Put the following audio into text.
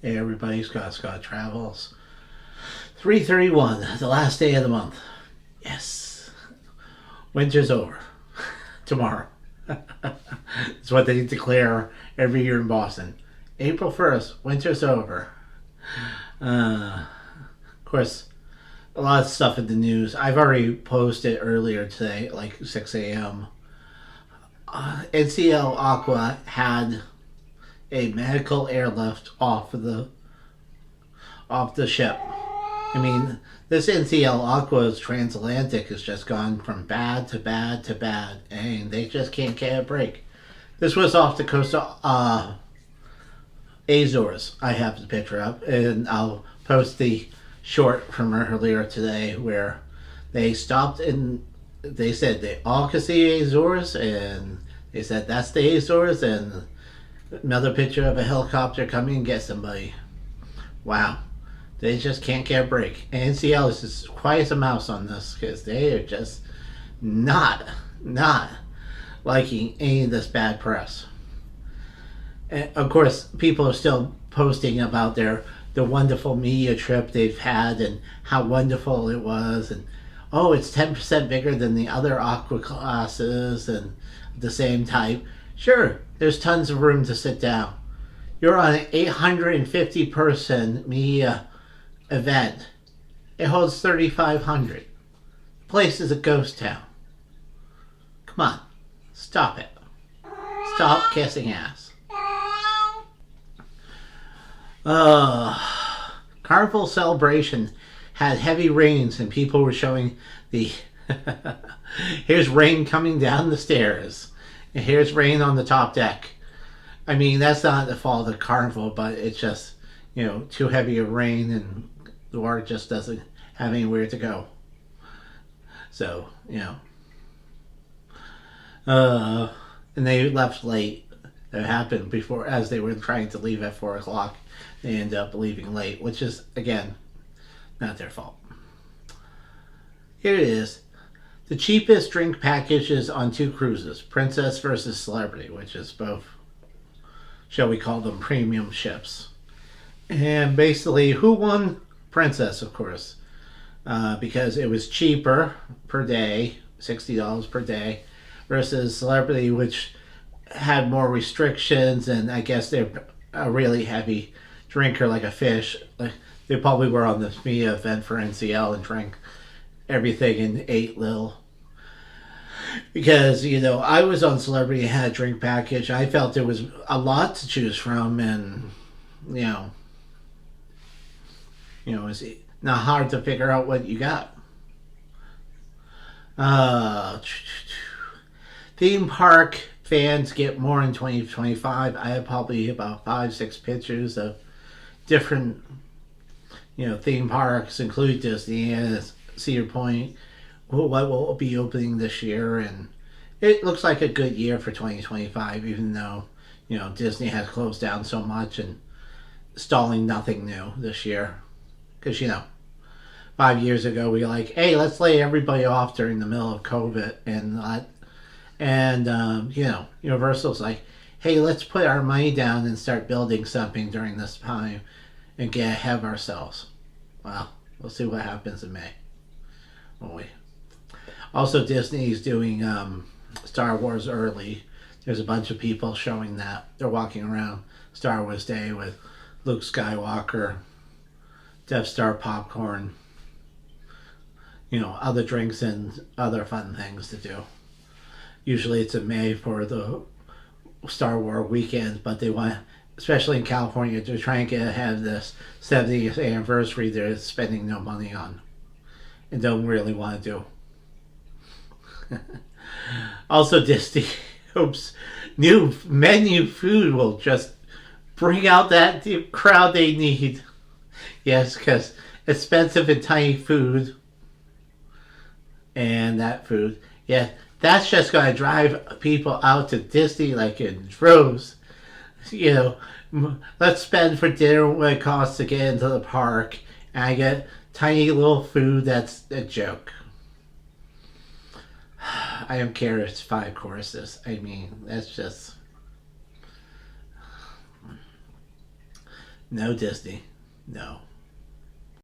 Hey everybody, Scott Travels. 3/31, the last day of the month. Yes. Winter's over. Tomorrow. It's what they declare every year in Boston. April 1st, winter's over. Of course, a lot of stuff in the news. I've already posted earlier today, like 6 a.m. NCL Aqua had a medical airlift off the ship. I mean, this NCL Aqua's transatlantic has just gone from bad to bad to bad, and they just can't get a break. This was off the coast of Azores. I have the picture up, and I'll post the short from earlier today where they stopped and they said they all could see Azores, and they said that's the Azores, and another picture of a helicopter coming and get somebody. Wow. They just can't get a break. NCL is as quiet as a mouse on this because they are just not liking any of this bad press. And of course, people are still posting about the wonderful media trip they've had and how wonderful it was, and oh, it's 10% bigger than the other Aqua classes and the same type. Sure, there's tons of room to sit down. You're on an 850 person media event. It holds 3,500. The place is a ghost town. Come on, stop it. Stop kissing ass. Carnival celebration had heavy rains and people were showing the here's rain coming down the stairs and here's rain on the top deck. I mean, that's not the fault of the carnival, but it's just, too heavy of rain and the water just doesn't have anywhere to go. So, and they left late. That happened before, as they were trying to leave at 4 o'clock. They ended up leaving late, which is, again, not their fault. Here it is. The cheapest drink packages on 2 cruises. Princess versus Celebrity, which is both, shall we call them, premium ships. And basically, who won? Princess, of course. Because it was cheaper per day, $60 per day, versus Celebrity, which had more restrictions, and I guess they're a really heavy drinker like a fish. Like, they probably were on this media event for NCL and drank everything and ate little. Because, I was on Celebrity and had a drink package. I felt there was a lot to choose from, and, it's not hard to figure out what you got. Theme park fans get more in 2025. I have probably about 5-6 pictures of different, theme parks, including Disney and Cedar Point, what will be opening this year, and it looks like a good year for 2025, even though, Disney has closed down so much and stalling nothing new this year. Because, 5 years ago we were like, hey, let's lay everybody off during the middle of COVID, and Universal's like, hey, let's put our money down and start building something during this time and get ahead of ourselves. Well, we'll see what happens in May. Also, Disney's doing Star Wars early. There's a bunch of people showing that. They're walking around Star Wars Day with Luke Skywalker, Death Star popcorn, other drinks and other fun things to do. Usually it's in May for the Star Wars weekend, but they want, especially in California, they're trying to get ahead of this 70th anniversary they're spending no money on and don't really want to do. Also, Disney hopes new menu food will just bring out that crowd they need. Yes, because expensive and tiny food, and that food, yeah, that's just going to drive people out to Disney like in droves. Let's spend for dinner what it costs to get into the park, and I get tiny little food that's a joke. I don't care if it's 5 courses. I mean, that's just... No Disney. No.